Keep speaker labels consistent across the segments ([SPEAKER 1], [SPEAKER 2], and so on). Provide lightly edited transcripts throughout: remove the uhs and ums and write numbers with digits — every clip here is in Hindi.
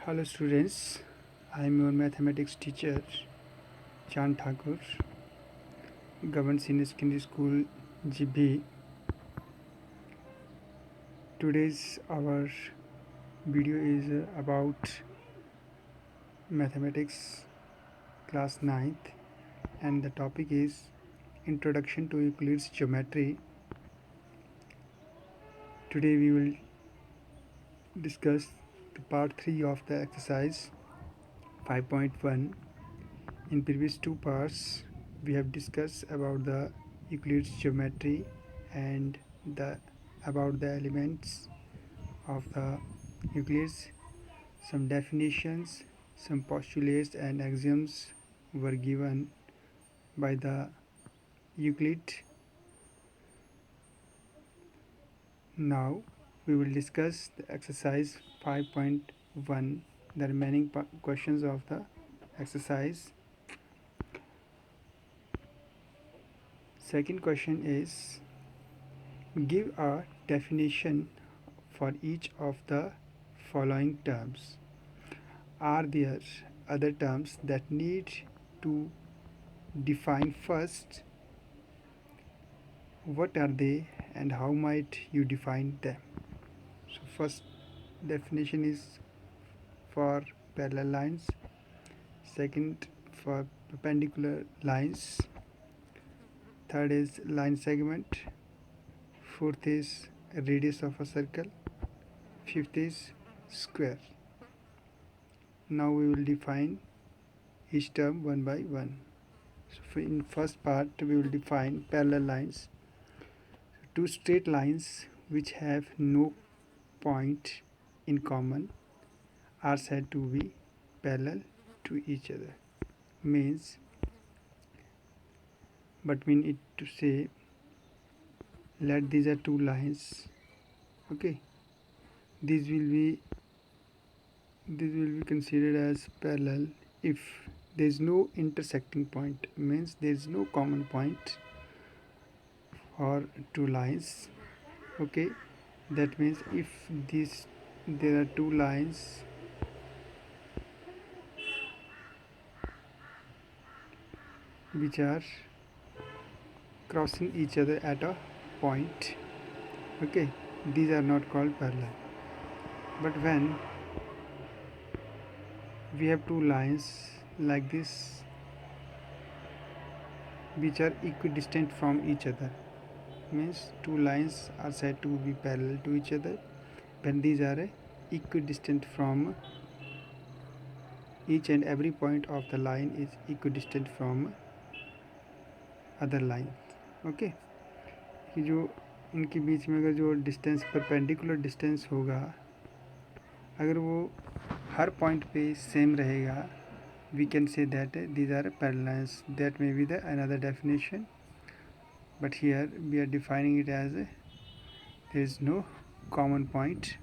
[SPEAKER 1] Hello students, I am your mathematics teacher Chan Thakur, Government Senior Secondary School GB. Today's our video is about mathematics class 9th and the topic is Introduction to Euclid's Geometry. Today we will discuss the part 3 of the exercise 5.1. In previous two parts we have discussed about the Euclid's geometry and about the elements of the Euclid's, some definitions, some postulates and axioms were given by the Euclid. Now we will discuss the exercise 5.1, the remaining questions of the exercise. Second question is, give a definition for each of the following terms. Are there other terms that need to define first? What are they and how might you define them? So first definition is for parallel lines, second for perpendicular lines, third is line segment, fourth is radius of a circle, fifth is square. Now we will define each term one by one. So in first part we will define parallel lines. Two straight lines which have no point in common are said to be parallel to each other. Mean it to say, let these are two lines, okay, these will be considered as parallel if there is no intersecting point, means there is no common point for two lines, okay. That means if there are two lines which are crossing each other at a point, okay, these are not called parallel. But when we have two lines like this which are equidistant from each other, means two lines are said to be parallel to each other when these are equidistant from each and every point of the line is equidistant from other line, okay. कि जो इनके बीच में अगर जो डिस्टेंस परपेंडिकुलर डिस्टेंस होगा, अगर वो हर पॉइंट पे सेम रहेगा, we can say that these are parallel lines. That may be the another definition, but here we are defining it as there is no common point,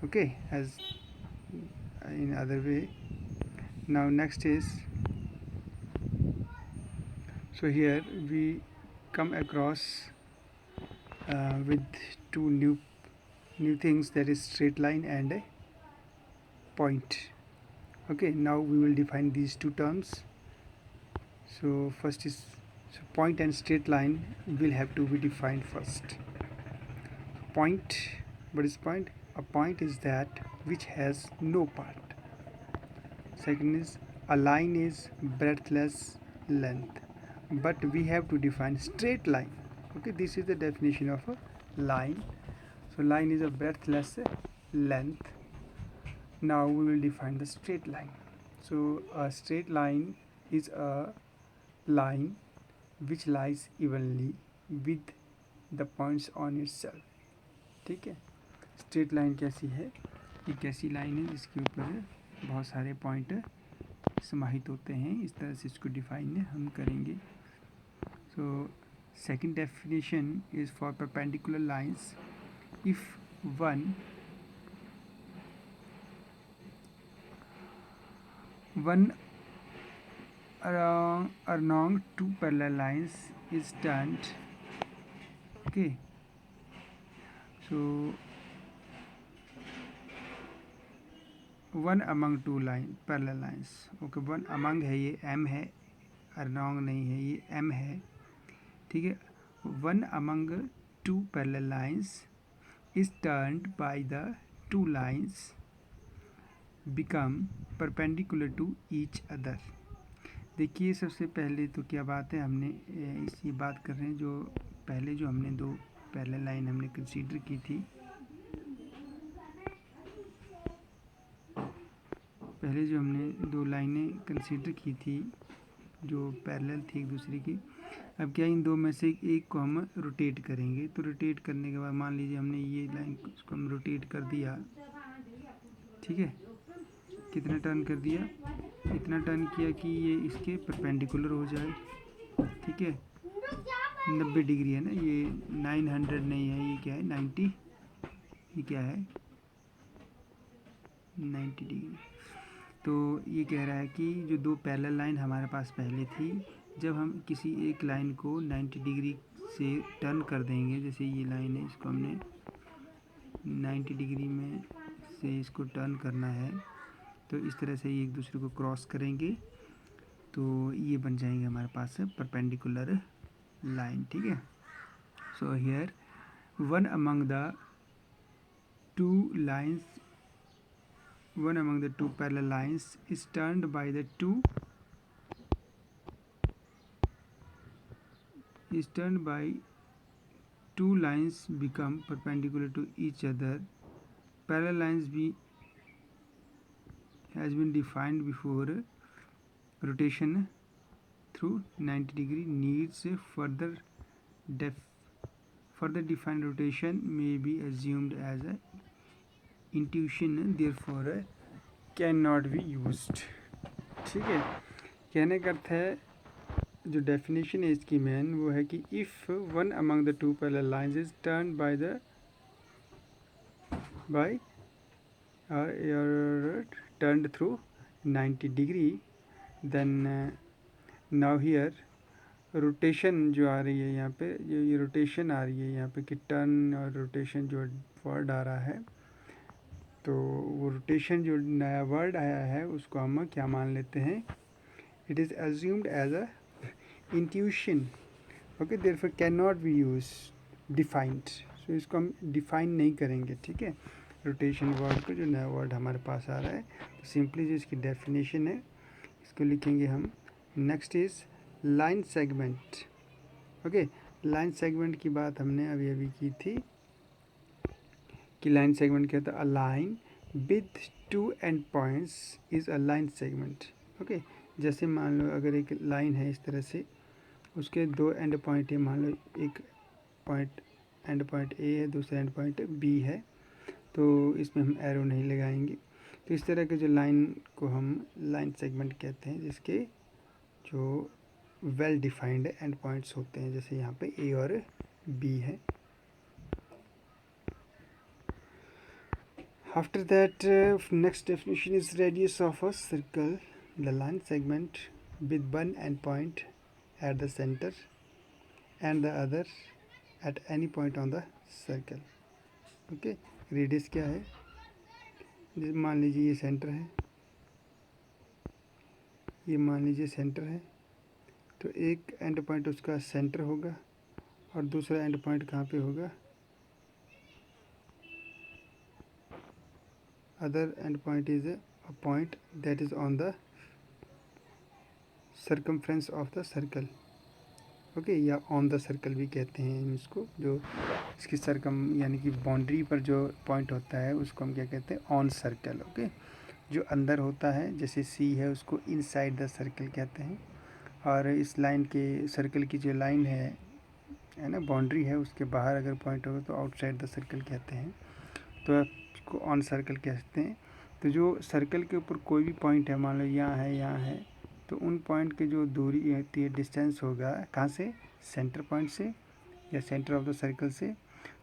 [SPEAKER 1] okay, as in other way. Now next is, so here we come across with two new things, that is straight line and a point, okay. Now we will define these two terms. So first is, so point and straight line will have to be defined first. Point, what is point? A point is that which has no part. Second is, a line is breadthless length, but we have to define straight line, okay. This is the definition of a line. So line is a breadthless length. Now we will define the straight line. So a straight line is a line which lies evenly with the points on itself, ठीक है. स्ट्रेट लाइन कैसी है? एक ऐसी लाइन है जिसके ऊपर बहुत सारे पॉइंट समाहित होते हैं. इस तरह से इसको डिफाइन हम करेंगे. So second definition is for perpendicular lines. If one along two parallel lines is turned, okay. So one among two line parallel lines. Okay, one among है, ये एम है, अलोंग नहीं है, ये एम है, ठीक है। One among two parallel lines is turned by the two lines become perpendicular to each other. देखिए सबसे पहले तो क्या बात है, हमने इसी बात कर रहे हैं जो पहले जो हमने दो पैरेलल लाइन हमने कंसीडर की थी, पहले जो हमने दो लाइनें कंसीडर की थी जो पैरेलल थी एक दूसरे की। अब क्या इन दो में से एक को हम रोटेट करेंगे, तो रोटेट करने के बाद मान लीजिए हमने ये लाइन उसको हम रोटेट कर दिया, ठीक है। कितना टर्न कर दिया, इतना टर्न किया कि ये इसके परपेंडिकुलर हो जाए, ठीक है। 90 डिग्री है ना, ये 900 नहीं है, ये क्या है 90, ये क्या है 90 डिग्री। तो ये कह रहा है कि जो दो पैरेलल लाइन हमारे पास पहले थी, जब हम किसी एक लाइन को 90 डिग्री से टर्न कर देंगे, जैसे ये लाइन है इसको हमने 90 डिग्री में से इसको टर्न करना है, तो इस तरह से ये एक दूसरे को क्रॉस करेंगे, तो ये बन जाएंगे हमारे पास परपेंडिकुलर लाइन, ठीक है। So here one among the two lines, one among the two parallel lines is turned by the two lines become perpendicular to each other. Parallel lines has been defined before. Rotation through 90 degree needs further defined rotation may be assumed as a intuition, therefore cannot be used, ठीक है। कहने का अर्थ है, जो डेफिनेशन है इसकी मेन वो है कि if one among the two parallel lines is turn by turned through 90 degree, then now here rotation जो आ रही है यहाँ पे, जो ये रोटेशन आ रही है यहाँ पे कि टर्न और रोटेशन जो वर्ड आ रहा है, तो वो रोटेशन जो नया वर्ड आया है उसको हम क्या मान लेते हैं, it is assumed as a intuition, okay, therefore can not be use defined. So इसको हम डिफाइन नहीं करेंगे, ठीक है। रोटेशन वर्ड को जो नया वर्ड हमारे पास आ रहा है, तो सिंपली जो इसकी डेफिनेशन है इसको लिखेंगे हम। Next is line segment. Okay, line segment की बात हमने अभी अभी की थी कि लाइन सेगमेंट क्या था, a line with two and points is a line segment. Okay, जैसे मान लो अगर एक लाइन है इस तरह से, उसके दो एंड पॉइंट है, मान लो एक पॉइंट एंड पॉइंट ए है, दूसरा एंड पॉइंट बी है, तो इसमें हम एरो नहीं लगाएंगे। तो इस तरह के जो लाइन को हम लाइन सेगमेंट कहते हैं, जिसके जो वेल डिफाइंड एंड पॉइंट्स होते हैं, जैसे यहाँ पे ए और बी है। After that, next definition is radius of a circle, the line segment with one endpoint at the center and the other at any point on the circle. Okay, radius क्या है, मान लीजिए ये सेंटर है, ये मान लीजिए सेंटर है, तो एक एंड पॉइंट उसका सेंटर होगा और दूसरा एंड पॉइंट कहाँ पे होगा, other end point is a point that is on the circumference of the circle, okay, या ऑन द सर्कल भी कहते हैं इसको, जो इसकी सरकम यानी कि बाउंड्री पर जो पॉइंट होता है उसको हम क्या कहते हैं, ऑन सर्कल। ओके, जो अंदर होता है, जैसे सी है उसको इनसाइड द सर्कल कहते हैं, और इस लाइन के सर्कल की जो लाइन है ना, बाउंड्री है, उसके बाहर अगर पॉइंट होगा तो आउटसाइड द सर्कल कहते हैं, तो उसको ऑन सर्कल कहते हैं। तो जो सर्कल के ऊपर कोई भी पॉइंट है, मान लो यहाँ है, यहाँ है, तो उन पॉइंट की जो दूरी होती है, डिस्टेंस होगा कहाँ से, सेंटर पॉइंट से या सेंटर ऑफ द सर्कल से,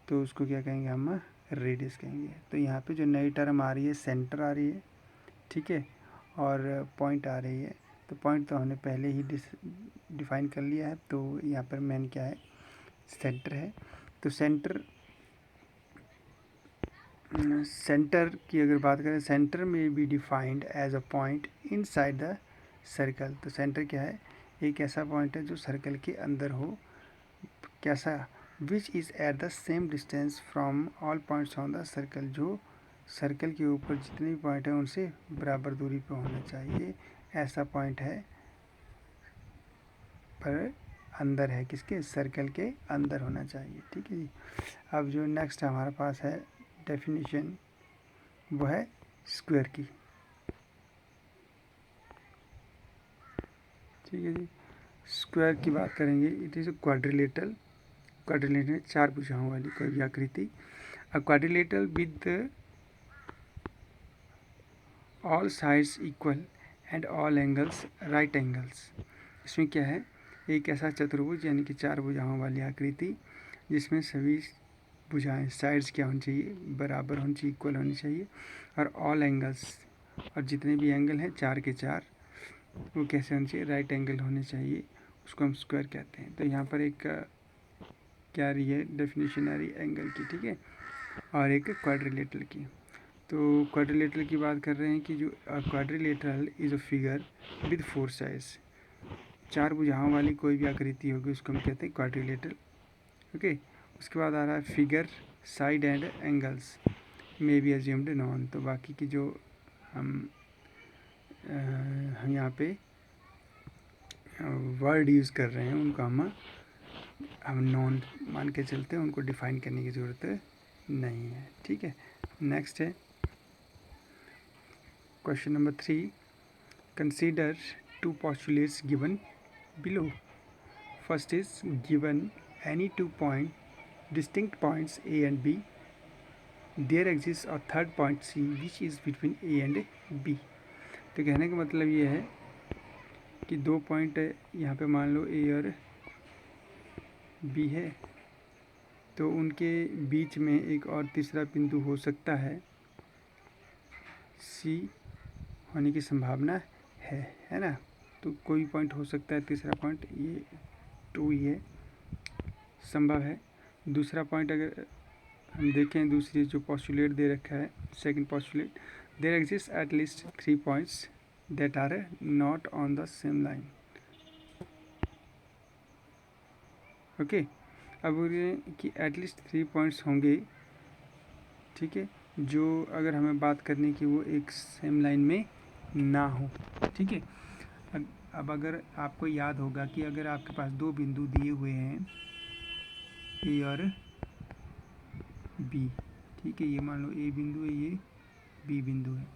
[SPEAKER 1] तो उसको क्या कहेंगे हम, रेडियस कहेंगे। तो यहाँ पे जो नई टर्म आ रही है, सेंटर आ रही है, ठीक है, और पॉइंट आ रही है, तो पॉइंट तो हमने पहले ही डिफाइन कर लिया है, तो यहाँ पर मेन क्या है, सेंटर है। तो सेंटर सेंटर की अगर बात करें, सेंटर में be defined as a point inside the circle. तो सेंटर क्या है? एक ऐसा पॉइंट है जो सर्कल के अंदर हो। कैसा? Which is at the same distance from all points on the circle, जो सर्कल के ऊपर जितने भी पॉइंट हैं उनसे बराबर दूरी पर होना चाहिए। ऐसा पॉइंट है पर अंदर है, किसके? सर्कल के अंदर होना चाहिए। ठीक है जी। अब जो नेक्स्ट हमारे पास है डेफिनेशन, वो है स्क्वायर की। ठीक है जी। स्क्वायर की बात करेंगे। इट इज़ क्वाड्रिलेटरल, क्वाड्रिलेटरल 4 भुजाओं वाली कोई भी आकृति। अ quadrilateral with all sides equal and all angles right angles. इसमें क्या है? एक ऐसा चतुर्भुज यानी कि 4 भुजाओं वाली आकृति जिसमें सभी भुजाएं, साइड्स क्या होनी चाहिए? बराबर होनी चाहिए, इक्वल होनी चाहिए। और ऑल एंगल्स, और जितने भी एंगल हैं 4 के 4, वो कैसे होने चाहिए? राइट एंगल होने चाहिए। उसको हम स्क्वायर कहते हैं। तो यहाँ पर एक क्या रही है? डेफिनेशन आ रही है एंगल की। ठीक है। और एक क्वाड्रिलेटरल की। तो क्वाड्रिलेटरल की बात कर रहे हैं कि जो quadrilateral is a figure with 4 sides. 4 भुजाओं वाली कोई भी आकृति होगी उसको हम कहते हैं क्वाड्रिलेटरल। ओके। उसके बाद आ रहा है figure, side and angles may be assumed non. तो बाकी की जो हम यहाँ पे वर्ड यूज़ कर रहे हैं उनको हम नॉन मान के चलते हैं, उनको डिफाइन करने की ज़रूरत नहीं है। ठीक है। नेक्स्ट है question number 3। Consider 2 postulates given below. First is, given any 2 distinct points A and B, there exists a third point C which is between A and B. तो कहने का मतलब ये है कि 2 पॉइंट यहाँ पे मान लो A और B है, तो उनके बीच में एक और तीसरा बिंदु हो सकता है, C होने की संभावना है ना। तो कोई पॉइंट हो सकता है, तीसरा पॉइंट ये 2 ही है, संभव है। दूसरा पॉइंट अगर हम देखें, दूसरी जो पोस्टुलेट दे रखा है, second postulate, there exist at least 3 points that are not on the same line. Okay. अब बोलिए कि एटलीस्ट 3 पॉइंट्स होंगे, ठीक है, जो अगर हमें बात करने की वो एक सेम लाइन में ना हो। ठीक है। अब अगर आपको याद होगा कि अगर आपके पास 2 बिंदु दिए हुए हैं ए और बी, ठीक है, ये मान लो ए बिंदु है, ये बी बिंदु है।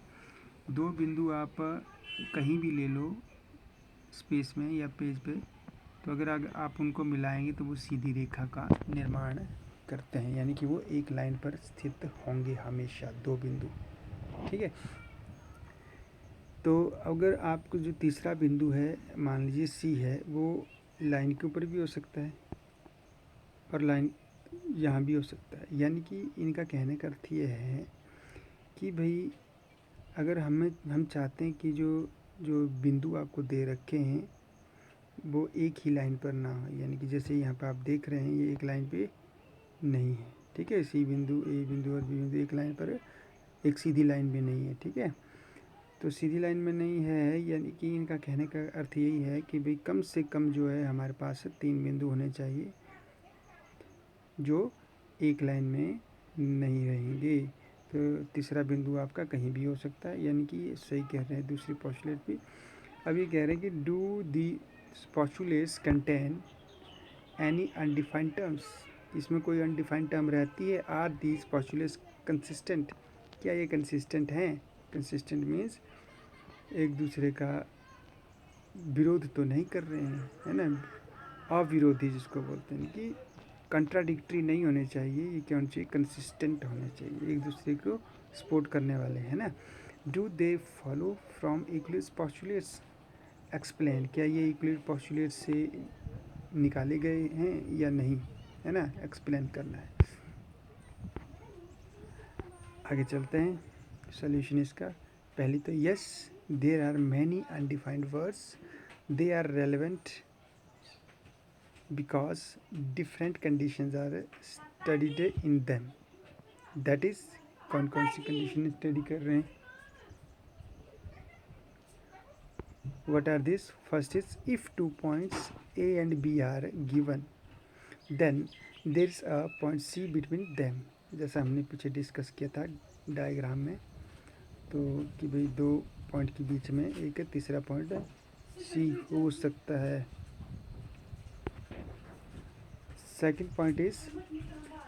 [SPEAKER 1] 2 बिंदु आप कहीं भी ले लो स्पेस में या पेज पे, तो अगर आप उनको मिलाएंगे तो वो सीधी रेखा का निर्माण करते हैं, यानी कि वो एक लाइन पर स्थित होंगे हमेशा 2 बिंदु। ठीक है। तो अगर आपको जो तीसरा बिंदु है, मान लीजिए सी है, वो लाइन के ऊपर भी हो सकता है और लाइन यहाँ भी हो सकता है। यानी कि इनका कहने का अर्थ ये है कि भाई अगर हम चाहते हैं कि जो जो बिंदु आपको दे रखे हैं वो एक ही लाइन पर ना हो, यानी कि जैसे यहाँ पर आप देख रहे हैं ये एक लाइन पे नहीं है। ठीक है। सी बिंदु, ए बिंदु और बी बिंदु एक लाइन पर, एक सीधी लाइन में नहीं है। ठीक है। तो सीधी लाइन में नहीं है, यानी कि इनका कहने का अर्थ यही है कि भाई कम से कम जो है हमारे पास 3 बिंदु होने चाहिए जो एक लाइन में नहीं रहेंगे। तो तीसरा बिंदु आपका कहीं भी हो सकता है, यानी कि ये सही कह रहे हैं दूसरी पोस्टुलेट भी। अब ये कह रहे हैं कि do the postulates contain any undefined terms. इसमें कोई अनडिफाइंड टर्म रहती है। आर दीज पोस्टुलेट्स कंसिस्टेंट, क्या ये कंसिस्टेंट हैं? कंसिस्टेंट मीन्स एक दूसरे का विरोध तो नहीं कर रहे हैं, है ना, अविरोधी जिसको बोलते हैं, कि कंट्राडिक्टरी नहीं होने चाहिए। ये क्या होना चाहिए? कंसिस्टेंट होने चाहिए, एक दूसरे को सपोर्ट करने वाले, है ना। Do they follow from Euclid's postulates, explain, क्या ये यूक्लिड पोस्टुलेट से निकाले गए हैं या नहीं, है ना, एक्सप्लेन करना है। आगे चलते हैं, सोल्यूशन इसका। पहली तो yes, there are many undefined words, they are relevant because different conditions are studied in them, that is कौन कौन सी कंडीशन स्टडी कर रहे हैं. What are these? First is, if 2 points A and B are given, then there is a point C between them. जैसा हमने पीछे डिस्कस किया था डायग्राम में, तो कि भाई 2 पॉइंट के बीच में एक तीसरा पॉइंट C हो सकता है. Second point is,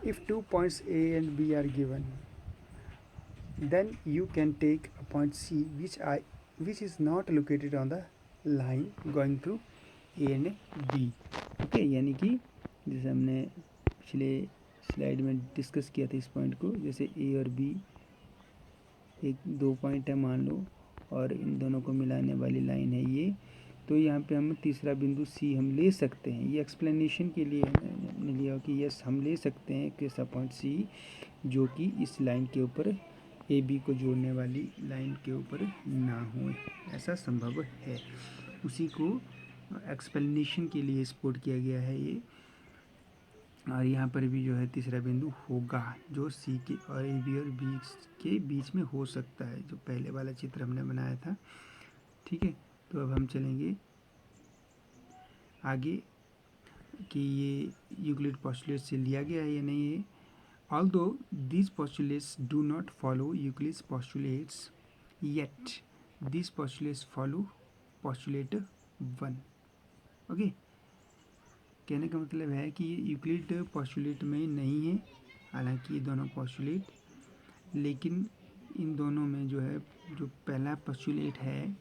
[SPEAKER 1] if 2 points A and B are given, then you can take a point C which is not located on the line going through A and B. Okay, यानी कि जैसे हमने पिछले स्लाइड में डिस्कस किया था इस पॉइंट को, जैसे A और B एक 2 पॉइंट है मान लो, और इन दोनों को मिलाने वाली लाइन है ये, तो यहाँ पे हम तीसरा बिंदु C हम ले सकते हैं. ये एक्सप्लेनेशन के लिए हमने लिया कि यस हम ले सकते हैं एक ऐसा पॉइंट C जो कि इस लाइन के ऊपर ए बी को जोड़ने वाली लाइन के ऊपर ना हो, ऐसा संभव है. उसी को एक्सप्लेनेशन के लिए सपोर्ट किया गया है ये. और यहाँ पर भी जो है तीसरा बिंदु होगा जो सी के और ए बी और बी के बीच में हो सकता है, जो पहले वाला चित्र हमने बनाया था. ठीक है, तो अब हम चलेंगे आगे कि ये यूक्लिड पोस्टुलेट से लिया गया है या नहीं है. Although these postulates do not follow Euclid's postulates, yet these postulates follow postulate 1. Okay, कहने का मतलब है कि ये यूक्लिड पोस्टुलेट में नहीं है, हालांकि ये दोनों पोस्टुलेट, लेकिन इन दोनों में जो है जो पहला पोस्टुलेट है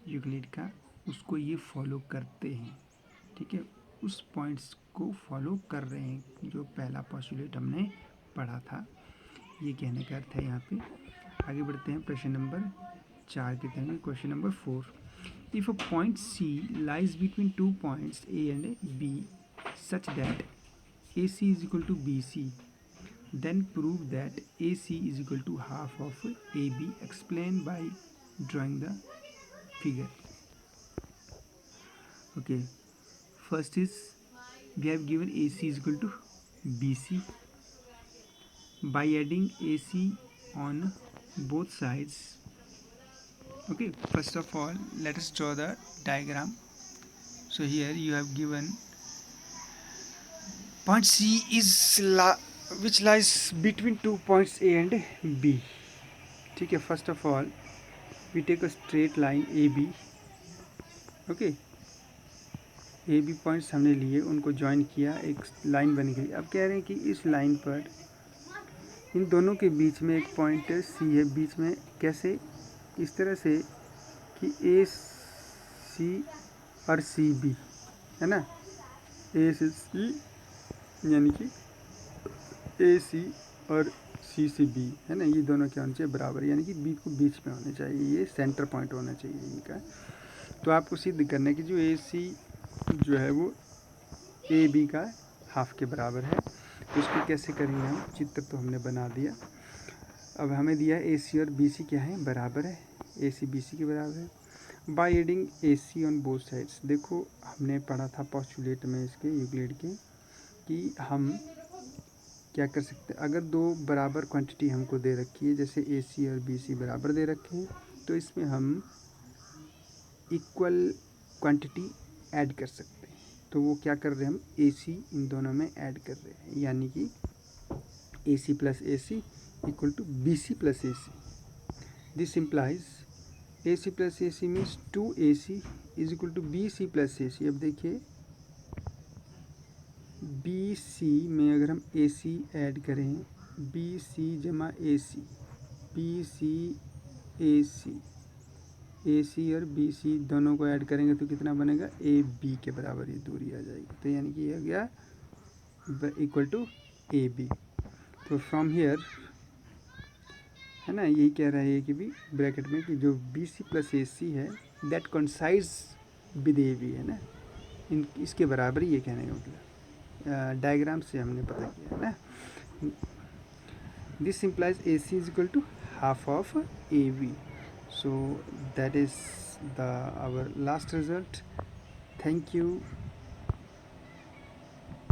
[SPEAKER 1] यूक्लिड का उसको ये फॉलो करते हैं. ठीक है, उस पॉइंट्स को फॉलो कर रहे हैं जो पहला पोस्टुलेट हमने पढ़ा था. ये कहने का अर्थ है. यहाँ पे आगे बढ़ते हैं प्रश्न नंबर 4 के तहत. Question number 4, if a point C lies between 2 points A and B such that AC is equal to BC, then prove that AC is equal to half of AB. Explain by drawing the figure. Okay, first is we have given AC is equal to BC. By adding AC on both sides. Okay, first of all let us draw the diagram. So here you have given point C is which lies between 2 points A and B. ठीक है, first of all we take a straight line AB. okay, AB points हमने लिए, उनको ज्वाइन किया, एक लाइन बन गई. अब कह रहे हैं कि इस लाइन पर इन दोनों के बीच में एक पॉइंट C है बीच में. कैसे? इस तरह से कि AC और CB है ना, AC यानी कि AC और CCB है ना, ये दोनों क्या होने चाहिए बराबर, यानी कि B को बीच में होने चाहिए, ये सेंटर पॉइंट होना चाहिए इनका. तो आपको सिद्ध करना है कि जो AC जो है वो AB का हाफ के बराबर है. तो इसको कैसे करेंगे हम, चित्र तो हमने बना दिया. अब हमें दिया AC और BC क्या है, बराबर है, AC BC के बराबर है. By adding AC on both sides. देखो हमने पढ़ा था पोस्टुलेट में इसके यूक्लिड के कि हम क्या कर सकते हैं, अगर दो बराबर क्वांटिटी हमको दे रखी है, जैसे AC और BC बराबर दे रखे हैं, तो इसमें हम इक्वल क्वांटिटी ऐड कर सकते हैं. तो वो क्या कर रहे हैं, हम AC इन दोनों में ऐड कर रहे हैं, यानी कि AC plus AC equal to BC plus AC. This implies AC plus AC means 2AC is equal to BC plus AC. अब देखिए BC में अगर हम AC ऐड करें, BC जमा AC, BC AC, AC और BC दोनों को ऐड करेंगे तो कितना बनेगा, AB के बराबर ये दूरी आ जाएगी. तो यानी कि ये आ गया इक्वल टू AB. तो फ्रॉम हियर है ना, यही कह रहा है कि भी ब्रैकेट में कि जो BC प्लस AC है दैट कोइंसाइड्स विद AB है ना, इसके बराबर ही ये कहने का मतलब डायग्राम से हमने पता किया है ना. This implies AC is equal to half of AB. So that is our last result. Thank you.